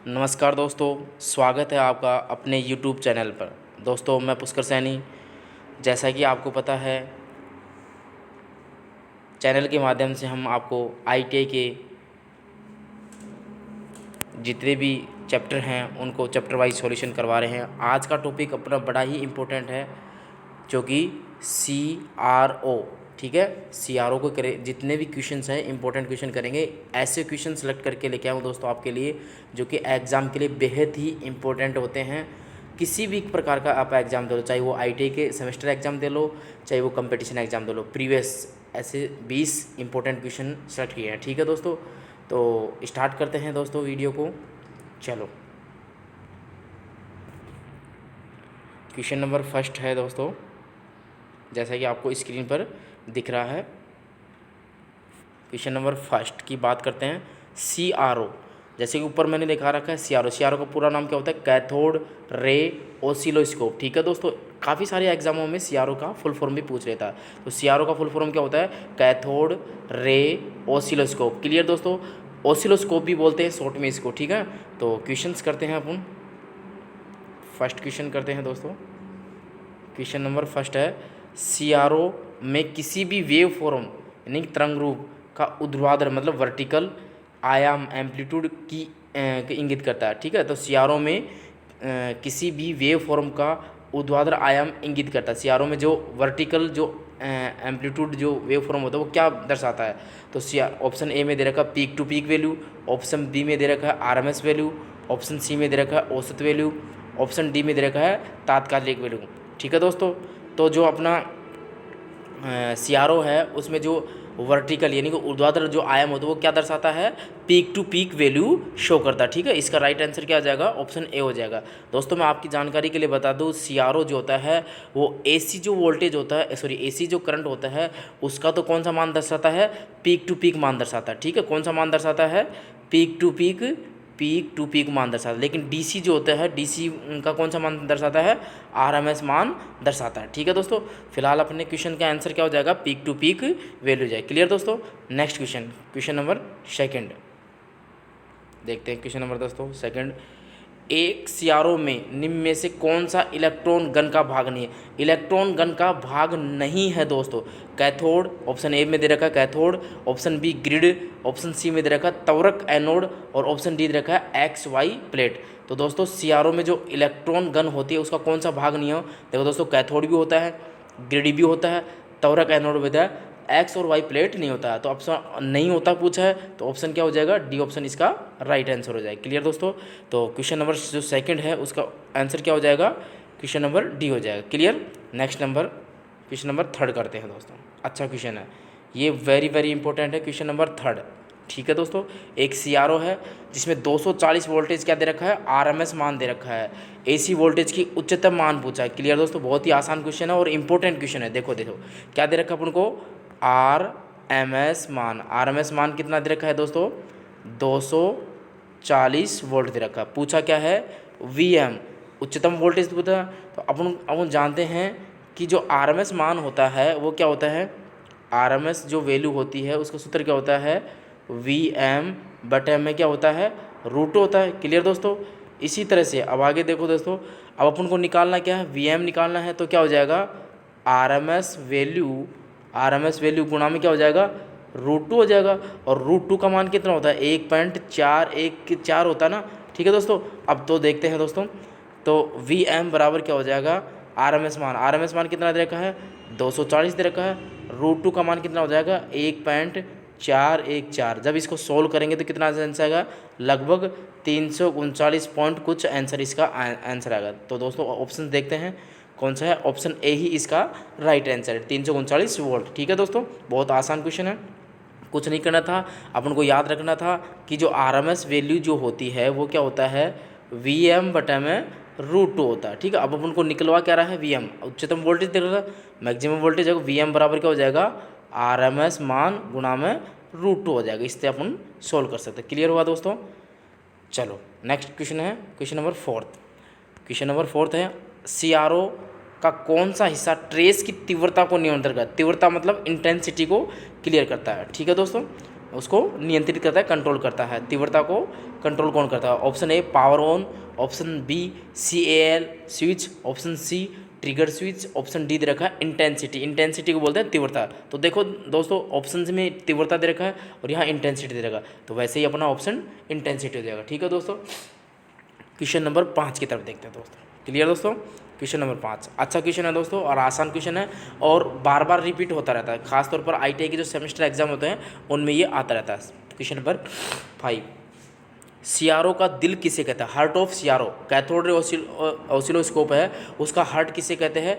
नमस्कार दोस्तों, स्वागत है आपका अपने YouTube चैनल पर। दोस्तों, मैं पुष्कर सैनी। जैसा कि आपको पता है, चैनल के माध्यम से हम आपको ITI के जितने भी चैप्टर हैं उनको चैप्टर वाइज सॉल्यूशन करवा रहे हैं। आज का टॉपिक अपना बड़ा ही इम्पोर्टेंट है, जो कि CRO। ठीक है, CRO को करें, जितने भी क्वेश्चंस हैं इंपॉर्टेंट क्वेश्चन करेंगे। ऐसे क्वेश्चन सेलेक्ट करके लेके आऊँ दोस्तों आपके लिए, जो कि एग्ज़ाम के लिए बेहद ही इम्पोर्टेंट होते हैं। किसी भी प्रकार का आप एग्ज़ाम दे लो, चाहे वो ITI के सेमेस्टर एग्ज़ाम दे लो, चाहे वो कंपटीशन एग्ज़ाम दे लो, प्रीवियस ऐसे 20 इंपॉर्टेंट क्वेश्चन सेलेक्ट किए हैं। ठीक है दोस्तों, तो स्टार्ट करते हैं दोस्तों वीडियो को। चलो, क्वेश्चन नंबर फर्स्ट है दोस्तों, जैसा कि आपको स्क्रीन पर दिख रहा है। क्वेश्चन नंबर फर्स्ट की बात करते हैं। CRO, जैसे कि ऊपर मैंने दिखा रखा है CRO का पूरा नाम क्या होता है? Cathode ray oscilloscope. ठीक है दोस्तों, काफ़ी सारे एग्जामों में CRO का फुल फॉर्म भी पूछ लेता है। तो CRO का फुल फॉर्म क्या होता है? Cathode ray oscilloscope. क्लियर दोस्तों, ऑसिलोस्कोप भी बोलते हैं शॉर्ट में इसको। ठीक है, तो क्वेश्चंस करते हैं अपन। फर्स्ट क्वेश्चन करते हैं दोस्तों। क्वेश्चन नंबर फर्स्ट है, CRO में किसी भी वेव फॉर्म यानी कि तरंग रूप का ऊर्ध्वाधर मतलब वर्टिकल आयाम एम्पलीट्यूड की इंगित करता है। ठीक है, तो CRO में किसी भी वेव फॉर्म का ऊर्ध्वाधर आयाम इंगित करता है। CRO में जो वर्टिकल जो एम्पलीट्यूड जो वेव फॉर्म होता है वो क्या दर्शाता है? तो ऑप्शन ए में दे रखा है peak to peak value, option B में दे रखा है RMS वैल्यू, ऑप्शन सी में दे रखा है औसत वैल्यू, ऑप्शन डी में दे रखा है तात्कालिक वैल्यू। ठीक है दोस्तों, तो जो अपना CRO है उसमें जो वर्टिकल यानी कि ऊर्ध्वाधर जो आयाम होता है वो क्या दर्शाता है? Peak to peak value show करता है। ठीक है, इसका राइट आंसर क्या हो जाएगा? ऑप्शन ए हो जाएगा। दोस्तों, मैं आपकी जानकारी के लिए बता दूं, CRO जो होता है वो AC जो वोल्टेज होता है, सॉरी AC जो करंट होता है उसका तो कौन सा मान दर्शाता है? पीक टू पीक मान दर्शाता है। ठीक है, कौन सा मान दर्शाता है? पीक टू पीक मान दर्शाता है। लेकिन DC जो होता है, DC का कौन सा मान दर्शाता है? RMS मान दर्शाता है। ठीक है दोस्तों, फिलहाल अपने क्वेश्चन का आंसर क्या हो जाएगा? पीक टू पीक वैल्यू जाए। क्लियर दोस्तों, next question, question number second देखते हैं। क्वेश्चन नंबर दोस्तों सेकंड, एक CRO में निम्न में से कौन सा इलेक्ट्रॉन गन का भाग नहीं है? इलेक्ट्रॉन गन का भाग नहीं है दोस्तों। कैथोड, ऑप्शन ए में दे रखा है cathode, option B grid, option C में दे रखा है त्वरक एनोड, और ऑप्शन डी दे रखा है XY प्लेट। तो दोस्तों, CRO में जो इलेक्ट्रॉन गन होती है उसका कौन सा भाग नहीं हो? देखो दोस्तों, कैथोड भी होता है, ग्रिड भी होता है, त्वरक एनोड भी होता है, X और Y प्लेट नहीं होता है। तो ऑप्शन नहीं होता पूछा है, तो ऑप्शन क्या हो जाएगा? डी ऑप्शन इसका राइट आंसर हो जाएगा। क्लियर दोस्तों, तो क्वेश्चन नंबर जो सेकंड है उसका आंसर क्या हो जाएगा? क्वेश्चन नंबर डी हो जाएगा। Clear, next number question number third करते हैं दोस्तों। अच्छा क्वेश्चन है ये, वेरी वेरी इंपॉर्टेंट है। क्वेश्चन नंबर थर्ड, ठीक है दोस्तों, एक CRO है जिसमें 240 वोल्टेज क्या दे रखा है? RMS मान दे रखा है। AC वोल्टेज की उच्चतम मान पूछा है। क्लियर दोस्तों, बहुत ही आसान क्वेश्चन है और इंपॉर्टेंट क्वेश्चन है। देखो देखो क्या दे रखा है अपन को? RMS मान। RMS मान कितना दे रखा है दोस्तों? 240 वोल्ट दे रखा है। पूछा क्या है? VM उच्चतम वोल्टेज पूछा। तो अपन जानते हैं कि जो RMS मान होता है वो क्या होता है? RMS जो वैल्यू होती है उसका सूत्र क्या होता है? VM/m में क्या होता है? रूट होता है। क्लियर दोस्तों, इसी तरह से अब आगे देखो दोस्तों, अब अपन को निकालना क्या है? VM निकालना है, तो क्या हो जाएगा? RMS वैल्यू गुणा में क्या हो जाएगा? √2 हो जाएगा। और √2 का मान कितना होता है? 1.414 होता है ना। ठीक है दोस्तों, अब तो देखते हैं दोस्तों, तो VM बराबर क्या हो जाएगा? RMS मान कितना दे रखा है? 240 दे रखा है। √2 का मान कितना हो जाएगा? 1.414। जब इसको सोल्व करेंगे तो कितना आंसर आएगा? लगभग 339 पॉइंट कुछ आंसर इसका आंसर आएगा। तो दोस्तों ऑप्शन देखते हैं कौन सा है? ऑप्शन ए ही इसका राइट आंसर है, 339 वोल्ट। ठीक है दोस्तों, बहुत आसान क्वेश्चन है, कुछ नहीं करना था, अपन को याद रखना था कि जो RMS वैल्यू जो होती है वो क्या होता है? VM/√2 होता है। ठीक है, अब अपन को निकलवा क्या रहा है? VM उच्चतम वोल्टेज दे रहा है, मैक्सिमम वोल्टेज है, VM बराबर क्या हो जाएगा? RMS मान गुणा में √2 हो जाएगा। इससे अपन सोल्व कर सकते हैं। क्लियर हुआ दोस्तों? चलो नेक्स्ट क्वेश्चन है, question number fourth. Question number fourth है, CRO का कौन सा हिस्सा ट्रेस की तीव्रता को नियंत्रण करता है? तीव्रता मतलब इंटेंसिटी को क्लियर करता है। ठीक है दोस्तों, उसको नियंत्रित करता है, कंट्रोल करता है। तीव्रता को कंट्रोल कौन करता है? Option A power on, option B CAL switch, option C trigger switch, option D दे रखा है इंटेंसिटी। इंटेंसिटी को बोलते हैं तीव्रता। तो देखो दोस्तों ऑप्शन में तीव्रता दे रखा है और यहाँ इंटेंसिटी दे रखा है, तो वैसे ही अपना ऑप्शन इंटेंसिटी हो जाएगा। ठीक है दोस्तों, क्वेश्चन नंबर 5 की तरफ देखते हैं दोस्तों। क्लियर दोस्तों? क्वेश्चन नंबर 5 अच्छा क्वेश्चन है दोस्तों और आसान क्वेश्चन है और बार बार रिपीट होता रहता है, खासतौर पर ITI के जो सेमेस्टर एग्जाम होते हैं उनमें ये आता रहता है। क्वेश्चन नंबर 5, CRO का दिल किसे कहते हैं? Heart of CRO, cathode ray oscilloscope है, उसका हार्ट किसे कहते हैं?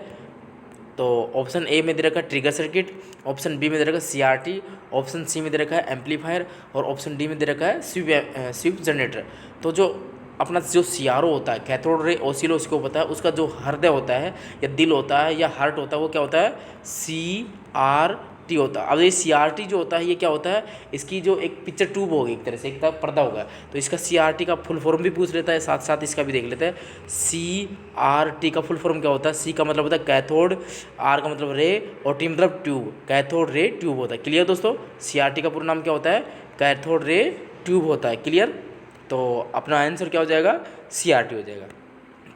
तो ऑप्शन ए में दे रखा है ट्रिगर सर्किट, ऑप्शन बी में दे रखा है CRT, ऑप्शन सी में दे रखा है एम्पलीफायर और ऑप्शन डी में दे रखा है स्वीप जनरेटर। तो जो अपना जो CRO होता है, कैथोड रे ऑसिलोस्कोप होता है, उसका जो हृदय होता है या दिल होता है या हार्ट होता है वो क्या होता है? CRT होता है। अब ये CRT जो होता है ये क्या होता है? इसकी जो एक पिक्चर ट्यूब होगी, एक तरह से एक तरह पर्दा होगा, तो इसका CRT का फुल फॉर्म भी पूछ लेता है, साथ साथ इसका भी देख लेते हैं। CRT का फुल फॉर्म क्या होता है? C का मतलब होता है कैथोड, R का मतलब रे और T मतलब ट्यूब, कैथोड रे ट्यूब होता है। क्लियर दोस्तों? CRT का पूरा नाम क्या होता है? कैथोड रे ट्यूब होता है। क्लियर? तो अपना आंसर क्या हो जाएगा? CRT हो जाएगा।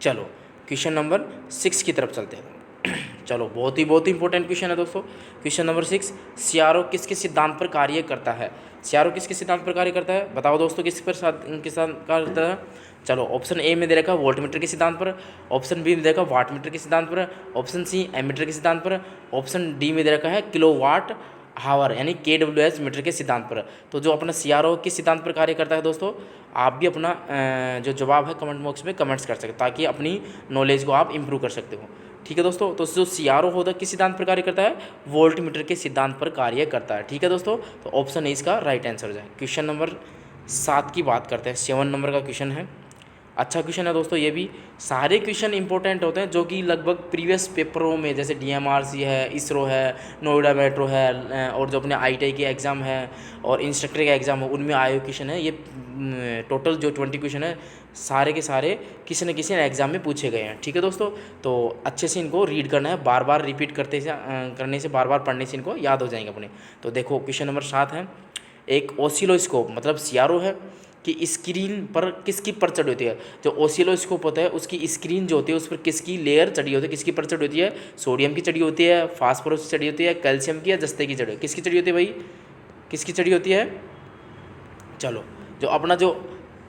चलो क्वेश्चन नंबर 6 की तरफ चलते हैं। चलो बहुत ही इंपॉर्टेंट क्वेश्चन है दोस्तों। क्वेश्चन नंबर 6, CRO किसके सिद्धांत पर कार्य करता है? CRO किसके सिद्धांत पर कार्य करता है? बताओ दोस्तों, किस पर कार्य करता है? चलो ऑप्शन ए में दे रखा है वोल्टमीटर के सिद्धांत पर, ऑप्शन बी में दे रखा है वाटमीटर के सिद्धांत पर, ऑप्शन सी एमीटर के सिद्धांत पर, ऑप्शन डी में दे रखा है किलोवाट हावर यानी KWH मीटर के सिद्धांत पर। तो जो अपना CRO किस सिद्धांत पर कार्य करता है दोस्तों, आप भी अपना जो जवाब है कमेंट बॉक्स में कमेंट्स कर सकते हो ताकि अपनी नॉलेज को आप इंप्रूव कर सकते हो। ठीक है दोस्तों, तो जो CRO होता है किस सिद्धांत पर कार्य करता है? वोल्टमीटर के सिद्धांत पर कार्य करता है। ठीक है दोस्तों, तो ऑप्शन ए इसका राइट आंसर हो जाए। क्वेश्चन नंबर 7 की बात करते हैं, 7 नंबर का क्वेश्चन है। अच्छा क्वेश्चन है दोस्तों, ये भी सारे क्वेश्चन इंपॉर्टेंट होते हैं जो कि लगभग प्रीवियस पेपरों में जैसे DMRC है, ISRO है, नोएडा मेट्रो है और जो अपने ITI के एग्ज़ाम है और इंस्ट्रक्टर के एग्ज़ाम है उनमें आए हुए क्वेश्चन है। ये टोटल जो 20 क्वेश्चन है सारे के सारे किसी न किसी एग्ज़ाम में पूछे गए हैं। ठीक है दोस्तों, तो अच्छे से इनको रीड करना है, बार बार रिपीट करने से बार बार पढ़ने से इनको याद हो जाएंगे अपने। तो देखो क्वेश्चन नंबर 7 है, एक ऑसिलोस्कोप मतलब CRO है कि स्क्रीन पर किसकी पर चढ़ी होती है? जो ऑसिलोस्कोप होता है उसकी स्क्रीन जो होती है उस पर किसकी लेयर चढ़ी होती है? किसकी पर चढ़ी होती है? सोडियम की चढ़ी होती है, फास्फोरस की चढ़ी होती है, कैल्शियम की या जस्ते की चढ़ी? किसकी चढ़ी होती है भाई? किसकी चढ़ी होती है? चलो जो अपना जो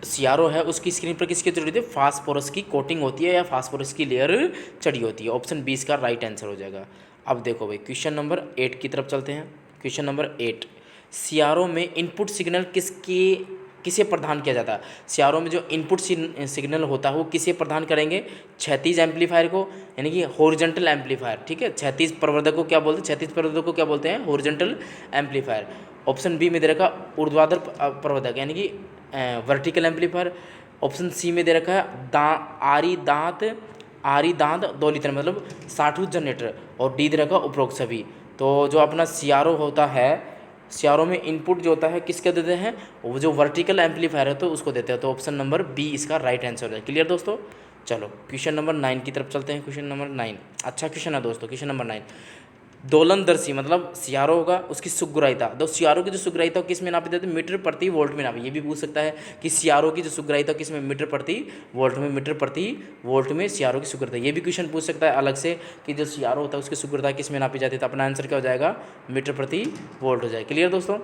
CRO है उसकी स्क्रीन पर किसकी चढ़ी होती है? फास्फोरस की कोटिंग होती है या फास्फोरस की लेयर चढ़ी होती है। ऑप्शन बी इसका राइट आंसर हो जाएगा। अब देखो भाई क्वेश्चन नंबर 8 की तरफ चलते हैं। क्वेश्चन नंबर 8, CRO में इनपुट सिग्नल किसे प्रदान किया जाता है? CRO में जो इनपुट सिग्नल होता है वो किसे प्रदान करेंगे? क्षैतिज एम्पलीफायर को यानी कि हॉरिजॉन्टल एम्पलीफायर। ठीक है, क्षैतिज प्रवर्धक को क्या बोलते हैं? क्षैतिज प्रवर्धक को क्या बोलते हैं? Horizontal amplifier. ऑप्शन बी में दे रखा ऊर्ध्वाधर प्रवर्धक यानी कि वर्टिकल एम्पलीफायर। ऑप्शन सी में दे रखा है आरी दांत दोलित्र मतलब साठूथ जनरेटर और डी दे रखा उपरोक्त सभी। तो जो अपना CRO होता है, CRO में इनपुट जो होता है किसके देते हैं? वो जो वर्टिकल एम्पलीफायर है तो उसको देते हैं। तो ऑप्शन नंबर बी इसका राइट आंसर है। क्लियर दोस्तों? चलो क्वेश्चन नंबर 9 की तरफ चलते हैं। क्वेश्चन नंबर 9 अच्छा क्वेश्चन है दोस्तों। क्वेश्चन नंबर 9, दोलनदर्शी मतलब CRO होगा उसकी सुग्राहिता। तो CRO की जो सुग्राहिता किस में नापी जाती है? मीटर प्रति वोल्ट में नापी। ये भी पूछ सकता है कि CRO की जो सुग्राहिता किस में? मीटर प्रति वोल्ट में। मीटर प्रति वोल्ट में CRO की सुग्राहिता। ये भी क्वेश्चन पूछ सकता है अलग से कि जो CRO होता है उसकी सुग्राहिता किस में नापी जाती है। तो अपना आंसर क्या हो जाएगा? मीटर प्रति वोल्ट हो जाएगा। क्लियर दोस्तों?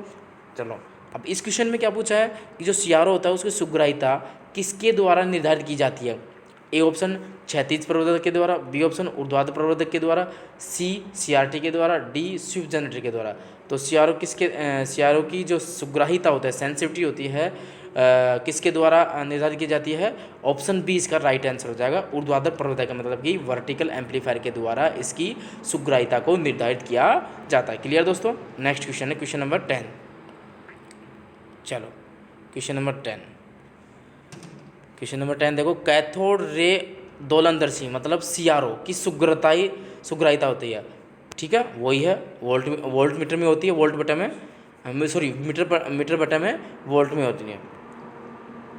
चलो अब इस क्वेश्चन में क्या पूछा है कि जो CRO होता है उसकी सुग्राहिता किसके द्वारा निर्धारित की जाती है? ए ऑप्शन क्षैतिज प्रवर्धक के द्वारा, बी ऑप्शन ऊर्ध्वाधर प्रवर्धक के द्वारा, सी CRT के द्वारा, डी स्विफ्ट जनरेटर के द्वारा। तो CRO की जो सुग्राहिता होता है, सेंसिटिविटी होती है, किसके द्वारा निर्धारित की जाती है? ऑप्शन बी इसका राइट आंसर हो जाएगा। ऊर्ध्वाधर प्रवर्धक मतलब कि वर्टिकल एम्पलीफायर के द्वारा इसकी सुग्राहिता को निर्धारित किया जाता है। क्लियर दोस्तों? नेक्स्ट क्वेश्चन है क्वेश्चन नंबर 10। चलो क्वेश्चन नंबर 10, क्वेश्चन नंबर 10 देखो, कैथोड रे दोलनदर्शी मतलब CRO की सुग्राहिता होती है। ठीक है, वही है वोल्ट मीटर में होती है, वोल्ट बटा में सॉरी मीटर बटा में वोल्ट में होती है।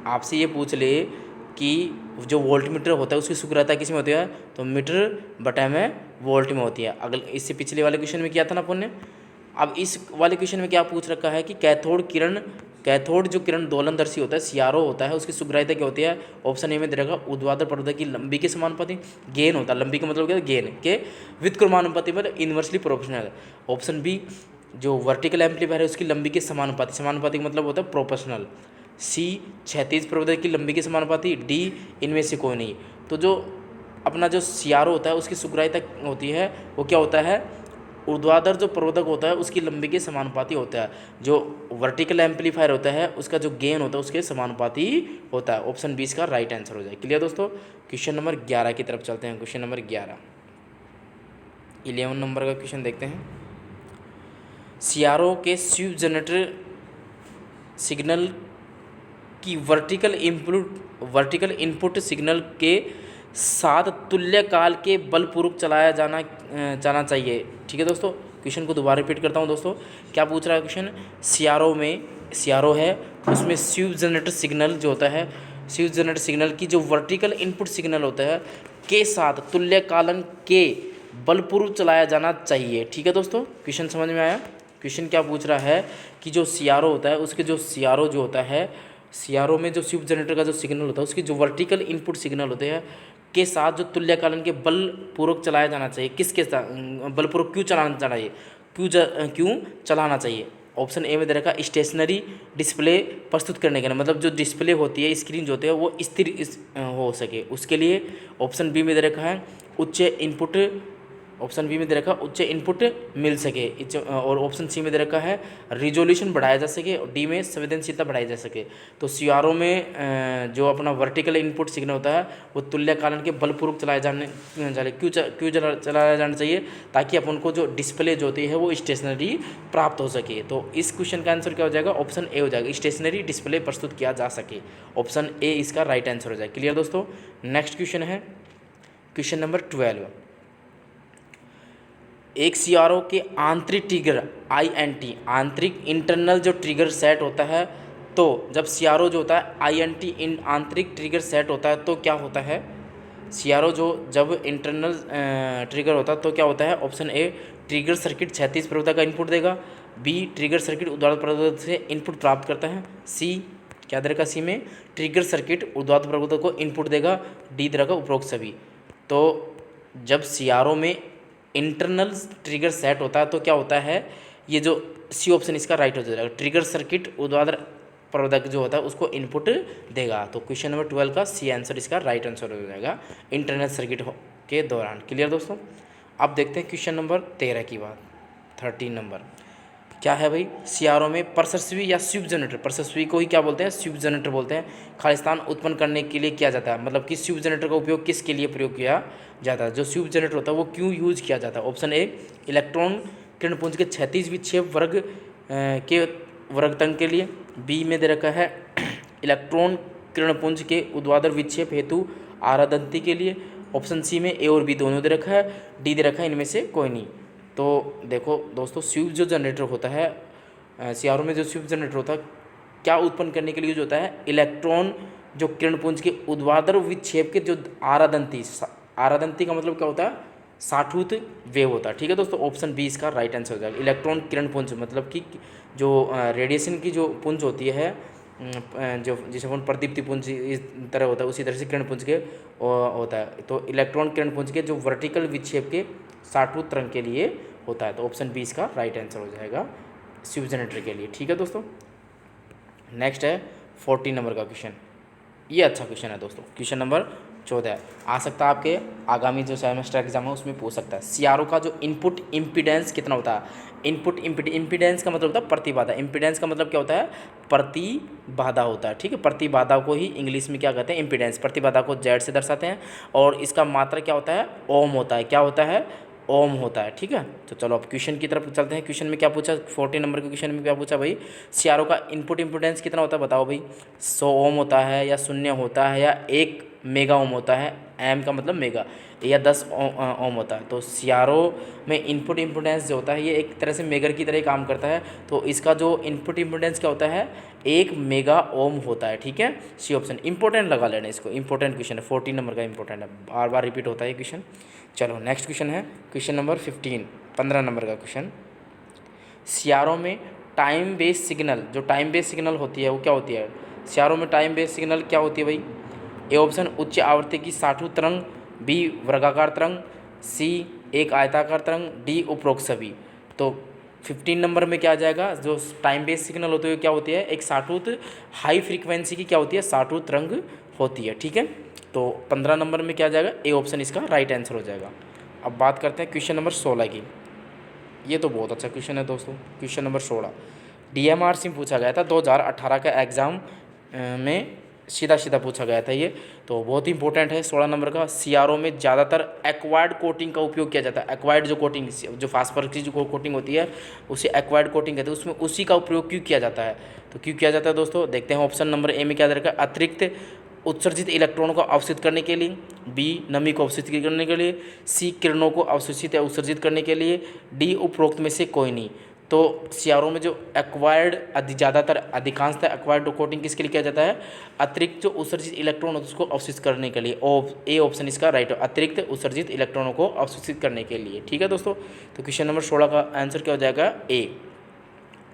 आपसे ये पूछ ले कि जो वोल्ट मीटर होता है उसकी सुग्राहिता किस में होती है? तो मीटर बटा में वोल्ट में होती है। अगले इससे पिछले वाले क्वेश्चन में किया था ना अपन ने। अब इस वाले क्वेश्चन में क्या पूछ रखा है कि कैथोड जो किरण दोलनदर्शी होता है, सीआरओ होता है, उसकी सुग्राहिता क्या होती है। ऑप्शन ए में दे रखा ऊर्ध्वाधर प्रवर्धक की लंबी के समानुपाती, गेन होता है, लंबी का मतलब क्या है, गेन के व्युत्क्रमानुपाती मतलब इन्वर्सली प्रोपोर्शनल। ऑप्शन बी जो वर्टिकल एम्पलीफायर है उसकी लंबी के समानुपाती, समानुपाती का मतलब होता है प्रोपोर्शनल। सी क्षैतिज प्रवर्धक की लंबी के समानुपाती, डी इनमें से कोई नहीं। तो जो अपना जो सीआरओ होता है उसकी सुग्राहिता होती है वो क्या होता है, ऊर्ध्वाधर जो प्रवर्धक होता है उसकी लंबी के समानुपाती होता है। जो वर्टिकल एम्पलीफायर होता है उसका जो गेन होता है उसके समानुपाती होता है। ऑप्शन 20 का राइट आंसर हो जाए। क्लियर दोस्तों। क्वेश्चन नंबर 11 की तरफ चलते हैं। क्वेश्चन नंबर 11 नंबर का क्वेश्चन देखते हैं। सीआरओ के स्वीप जनरेटर सिग्नल की वर्टिकल इनपुट सिग्नल के साथ तुल्यकाल के बलपूर्वक चलाया जाना चाहिए। ठीक है दोस्तों। क्वेश्चन को दोबारा रिपीट करता हूँ दोस्तों। क्या पूछ रहा है क्वेश्चन, सीआरओ है उसमें स्वीप जनरेटर सिग्नल जो होता है, स्वीप जनरेटर सिग्नल की जो वर्टिकल इनपुट सिग्नल होता है के साथ तुल्यकालन के बलपूर्वक चलाया जाना चाहिए। ठीक है दोस्तों। क्वेश्चन समझ में आया। क्वेश्चन क्या पूछ रहा है कि जो सीआरओ होता है उसके जो सीआरओ जो होता है, सीआरओ में जो स्वीप जनरेटर का जो सिग्नल होता है उसकी जो वर्टिकल इनपुट सिग्नल होते हैं के साथ जो तुल्यकालन के बलपूर्वक चलाया जाना चाहिए। किसके साथ बलपूर्वक क्यों चलाना चाहिए, क्यों चलाना चाहिए। ऑप्शन ए में दे रखा स्टेशनरी डिस्प्ले प्रस्तुत करने के लिए, मतलब जो डिस्प्ले होती है, स्क्रीन जो होती है वो स्थिर हो सके उसके लिए। ऑप्शन बी में दे रखा है उच्च इनपुट, ऑप्शन बी में दे रखा उच्च इनपुट मिल सके, और ऑप्शन सी में दे रखा है रिजोल्यूशन बढ़ाया जा सके, और डी में संवेदनशीलता बढ़ाई जा सके। तो सीआरओ में जो अपना वर्टिकल इनपुट सिग्नल होता है वो तुल्यकालन के बलपूर्वक चलाया जाना चाहिए ताकि अपन को जो डिस्प्ले जो होती है वो स्टेशनरी प्राप्त हो सके। तो इस क्वेश्चन का आंसर क्या हो जाएगा, ऑप्शन ए हो जाएगा, स्टेशनरी डिस्प्ले प्रस्तुत किया जा सके। ऑप्शन ए इसका राइट आंसर हो जाएगा। क्लियर दोस्तों। नेक्स्ट क्वेश्चन है क्वेश्चन नंबर 12। एक सीआरओ के आंतरिक ट्रिगर आईएनटी, आंतरिक इंटरनल जो ट्रिगर सेट होता है, तो जब सीआरओ जो होता है आईएनटी इन आंतरिक ट्रिगर सेट होता है तो क्या होता है। सीआरओ जो जब इंटरनल ट्रिगर होता है तो क्या होता है। ऑप्शन ए ट्रिगर सर्किट क्षैतिज प्रवर्धक का इनपुट देगा, बी ट्रिगर सर्किट ऊर्ध्वाधर प्रवर्धक से इनपुट प्राप्त करता है, सी क्या दे रखा, सी में ट्रिगर सर्किट ऊर्ध्वाधर प्रवर्धक को इनपुट देगा, डी दे रखा उपरोक्त सभी। तो जब सीआरओ में इंटरनल ट्रिगर सेट होता है तो क्या होता है, ये जो सी ऑप्शन इसका राइट हो जाएगा, ट्रिगर सर्किट ऊर्ध्वाधर प्रवर्धक जो होता है उसको इनपुट देगा। तो क्वेश्चन नंबर 12 का सी आंसर इसका राइट आंसर हो जाएगा इंटरनल सर्किट के दौरान। क्लियर दोस्तों। अब देखते हैं क्वेश्चन नंबर 13 की बात। 13 नंबर क्या है भाई, सीआरओ में परसस्वी या स्वीप जनरेटर, परसस्वी को ही क्या बोलते हैं, स्वीप जनरेटर बोलते हैं, खालिस्तान उत्पन्न करने के लिए किया जाता है। मतलब कि स्वीप जनरेटर का उपयोग किसके लिए प्रयोग किया जाता है, जो स्वीप जनरेटर होता है वो क्यों यूज किया जाता है। ऑप्शन ए इलेक्ट्रॉन किरणपुंज के क्षैतिज विक्षेप वर्ग के वर्गतंग के लिए, बी में दे रखा है इलेक्ट्रॉन किरणपुंज के ऊर्ध्वाधर विक्षेप हेतु आरादंती के लिए, ऑप्शन सी में ए और बी दोनों दे रखा है, डी दे रखा है इनमें से कोई नहीं। तो देखो दोस्तों, स्वीप जो जनरेटर होता है सीआरओ में जो स्वीप जनरेटर होता है क्या उत्पन्न करने के लिए यूज होता है, इलेक्ट्रॉन जो किरणपुंज के ऊर्ध्वाधर विक्षेप के जो आरादंती का मतलब क्या होता है, साठूत वेव होता है। ठीक है दोस्तों। ऑप्शन बी इसका राइट आंसर हो जाएगा। इलेक्ट्रॉन किरणपुंज मतलब कि जो रेडिएशन की जो पुंज होती है, जो जिसे अपन प्रदीप्ति पुंज इस तरह होता है उसी तरह से किरणपुंज के होता है। तो इलेक्ट्रॉन किरणपुंज के जो वर्टिकल विक्षेप के साठूत तरंग के लिए होता है। तो ऑप्शन बी इसका राइट आंसर हो जाएगा स्वीप जनरेटर के लिए। ठीक है दोस्तों। नेक्स्ट है 14 नंबर का क्वेश्चन। ये अच्छा क्वेश्चन है दोस्तों। क्वेश्चन नंबर 14 आ सकता है आपके आगामी जो सेमेस्टर एग्जाम है उसमें पूछ सकता है। सीआरओ का जो इनपुट इम्पीडेंस कितना होता है। इनपुट इम्पीडेंस का मतलब होता है प्रतिबाधा। इम्पीडेंस का मतलब क्या होता है, प्रतिबाधा होता है। ठीक है। प्रतिबाधा को ही इंग्लिश में क्या कहते हैं, इम्पीडेंस। प्रतिबाधा को जेड से दर्शाते हैं और इसका मात्रा क्या होता है, ओम होता है। क्या होता है, ओम होता है। ठीक है। तो चलो अब क्वेश्चन की तरफ चलते हैं। क्वेश्चन में क्या पूछा, 14 नंबर के क्वेश्चन में क्या पूछा भाई, सीआरओ का इनपुट इम्पोर्टेंस कितना होता है बताओ भाई। 100 ओम होता है या 0 होता है या 1 मेगा ओम होता है, एम का मतलब मेगा, या 10 ओम होता है। तो सीआरओ में इनपुट इम्पोर्टेंस जो होता है ये एक तरह से मेगर की तरह ही काम करता है। तो इसका जो इनपुट इम्पोर्टेंस क्या होता है, 1 मेगा ओम होता है। ठीक है। सी ऑप्शन इंपॉर्टेंट लगा लेना इसको, इंपॉर्टेंट क्वेश्चन है, 14 नंबर का इंपॉर्टेंट है, बार बार रिपीट होता है ये क्वेश्चन। चलो नेक्स्ट क्वेश्चन है क्वेश्चन नंबर 15 नंबर का क्वेश्चन। सीआरओ में टाइम बेस्ड सिग्नल, जो टाइम बेस्ड सिग्नल होती है वो क्या होती है, सीआरओ में टाइम बेस्ड सिग्नल क्या होती है भाई? ए ऑप्शन उच्च आवृत्ति की साठु तरंग, बी वर्गाकार तरंग, सी एक आयताकार तरंग, डी उपरोक्त सभी। तो 15 नंबर में क्या आ जाएगा, जो टाइम बेस्ड सिग्नल होते हुए क्या होती है, एक साठुत हाई फ्रीक्वेंसी की क्या होती है, साठुत तरंग होती है, ठीक है। तो 15 नंबर में क्या आ जाएगा, ए ऑप्शन इसका राइट आंसर हो जाएगा। अब बात करते हैं क्वेश्चन नंबर 16 की। ये तो बहुत अच्छा क्वेश्चन है दोस्तों। क्वेश्चन नंबर 16 डीएमआर से पूछा गया था 2018 का एग्ज़ाम में, सीधा सीधा पूछा गया था ये, तो बहुत ही इंपॉर्टेंट है। 16 नंबर का, सीआरओ में ज़्यादातर एक्वायर्ड कोटिंग का उपयोग किया जाता है। एक्वायर्ड जो कोटिंग, जो फास्फोरस की जो कोटिंग होती है उसे एक्वायर्ड कोटिंग कहते हैं, उसमें उसी का उपयोग क्यों किया जाता है? तो क्यों किया जाता है दोस्तों, देखते हैं। ऑप्शन नंबर ए में क्या दे रखा है, अतिरिक्त उत्सर्जित इलेक्ट्रॉनों को अवशोषित करने के लिए, बी नमी को अवशोषित करने के लिए, सी किरणों को अवशोषित या उत्सर्जित करने के लिए, डी उपरोक्त में से कोई नहीं। तो सीआरओ में जो एक्वायर्ड ज़्यादातर अधिकांशतः एक्वायर्ड कोटिंग किसके लिए किया जाता है, अतिरिक्त जो उत्सर्जित इलेक्ट्रॉन होते हैं उसको अवशोषित करने के लिए। ए ऑप्शन इसका राइट है, अतिरिक्त उत्सर्जित इलेक्ट्रॉनों को अवशोषित करने के लिए, ठीक है दोस्तों। तो क्वेश्चन नंबर 16 का आंसर क्या हो जाएगा, ए।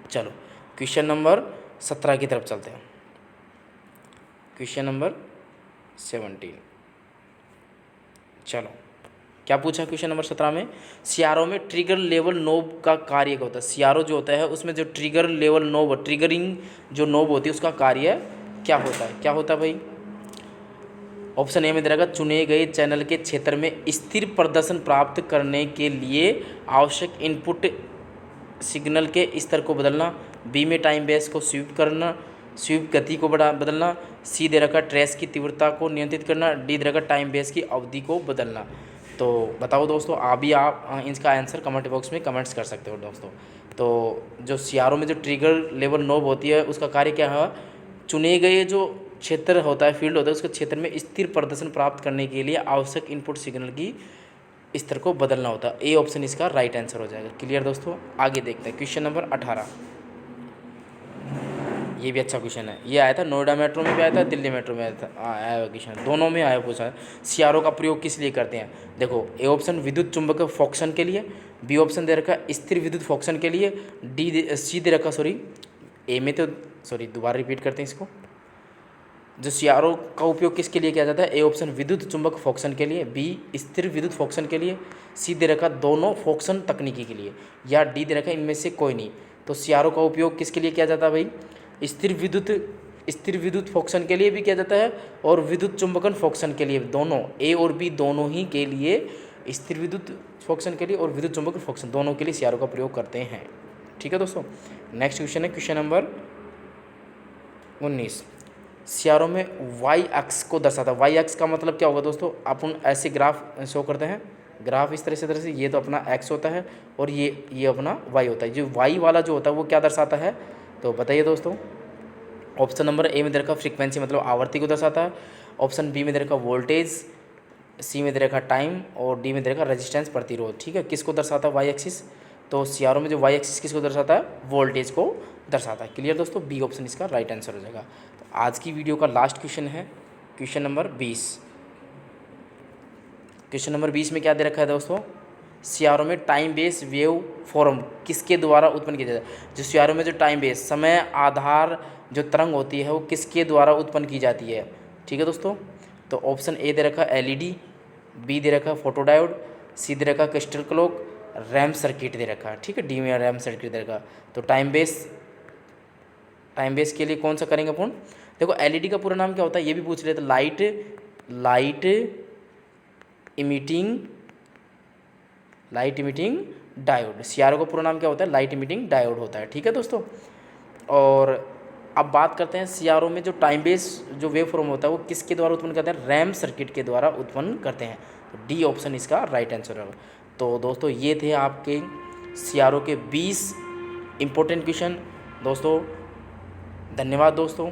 चलो क्वेश्चन नंबर 17 की तरफ चलते हैं। क्वेश्चन नंबर 17, चलो क्या पूछा क्वेश्चन नंबर 17 में, सीआरओ में ट्रिगर लेवल नोब का कार्य क्या होता है? सीआरओ जो होता है उसमें जो ट्रिगर लेवल नोब, ट्रिगरिंग जो नोब होती है उसका कार्य क्या होता है? क्या होता है भाई? ऑप्शन ए में दे रहेगा, चुने गए चैनल के क्षेत्र में स्थिर प्रदर्शन प्राप्त करने के लिए आवश्यक इनपुट सिग्नल के स्तर को बदलना, बी में टाइम बेस को स्वीप करना, स्वीप गति को बदलना, सी दे रखा ट्रेस की तीव्रता को नियंत्रित करना, डी दे रखा टाइम बेस की अवधि को बदलना। तो बताओ दोस्तों, आप इसका आंसर कमेंट बॉक्स में कमेंट्स कर सकते हो दोस्तों। तो जो सीआरओ में जो ट्रिगर लेवल नोब होती है उसका कार्य क्या है, चुने गए जो क्षेत्र होता है, फील्ड होता है, उसके क्षेत्र में स्थिर प्रदर्शन प्राप्त करने के लिए आवश्यक इनपुट सिग्नल की स्तर को बदलना होता है। ए ऑप्शन इसका राइट आंसर हो जाएगा। क्लियर दोस्तों, आगे देखते हैं क्वेश्चन नंबर 18। ये भी अच्छा क्वेश्चन है, ये आया था नोएडा मेट्रो में भी आया था, दिल्ली मेट्रो में आया हुआ क्वेश्चन, दोनों में आया पूछा है। सीआरओ का प्रयोग किस लिए करते हैं? देखो, ए ऑप्शन विद्युत चुंबक फोक्सन के लिए, बी ऑप्शन दे रखा स्थिर विद्युत फोक्सन के लिए, सी दे रखा ए में तो दोबारा रिपीट करते हैं इसको। जो सीआरओ का उपयोग किसके लिए किया जाता है? ए ऑप्शन विद्युत चुंबक फोक्सन के लिए, बी स्थिर विद्युत फोक्सन के लिए, सी दे रखा दोनों फोक्सन तकनीकी के लिए, या डी दे रखा इनमें से कोई नहीं। तो सीआरओ का उपयोग किसके लिए किया जाता है भाई? स्थिर विद्युत फोक्सन के लिए भी किया जाता है और विद्युत चुंबकन फोक्सन के लिए, दोनों ए और बी दोनों ही के लिए, स्थिर विद्युत फोक्सन के लिए और विद्युत चुंबकन फोक्सन दोनों के लिए सीआरओ का प्रयोग करते हैं। ठीक है दोस्तों, नेक्स्ट क्वेश्चन है क्वेश्चन नंबर 19। सीआरओ में वाई एक्स को दर्शाता है। वाई एक्स का मतलब क्या होगा दोस्तों? अपन ऐसे ग्राफ शो करते हैं, ग्राफ इस तरह से ये तो अपना एक्स होता है और ये अपना वाई होता है। जो वाई वाला जो होता है वो क्या दर्शाता है, तो बताइए दोस्तों। ऑप्शन नंबर ए में दे रखा फ्रीक्वेंसी मतलब आवर्ती को दर्शाता है, ऑप्शन बी में दे रखा वोल्टेज, सी में दे रखा टाइम और डी में दे रखा रेजिस्टेंस प्रतिरोध। ठीक है, किसको दर्शाता है वाई एक्सिस? तो सीआरओ में जो वाई एक्सिस किसको दर्शाता है? वोल्टेज को दर्शाता है। क्लियर दोस्तों, बी ऑप्शन इसका राइट आंसर हो जाएगा। तो आज की वीडियो का लास्ट क्वेश्चन है क्वेश्चन नंबर 20। क्वेश्चन नंबर 20 में क्या दे रखा है दोस्तों? सीआरओ में टाइम बेस वेव फॉर्म किसके द्वारा उत्पन्न किया जाता है? जो सीआरओ में जो टाइम बेस समय आधार जो तरंग होती है वो किसके द्वारा उत्पन्न की जाती है? ठीक है दोस्तों, तो ऑप्शन ए दे रखा एलईडी, बी दे रखा फोटोडायोड, सी दे रखा क्रिस्टल क्लॉक, रैम सर्किट दे रखा। ठीक है, डी में रैम सर्किट दे रखा। तो टाइम बेस के लिए कौन सा करेंगे अपन? देखो, एलईडी का पूरा नाम क्या होता है ये भी पूछ रहे थे। Light emitting diode. सीआरओ का पूरा नाम क्या होता है? लाइट इमिटिंग डायोड होता है। ठीक है दोस्तों, और अब बात करते हैं सीआरओ में जो टाइम बेस जो वेव फॉर्म होता है वो किसके द्वारा उत्पन्न करते हैं? रैम सर्किट के द्वारा उत्पन्न करते हैं। तो डी ऑप्शन इसका राइट आंसर है। तो दोस्तों, ये थे आपके सीआरओ के 20 इम्पोर्टेंट क्वेश्चन। दोस्तों धन्यवाद दोस्तों।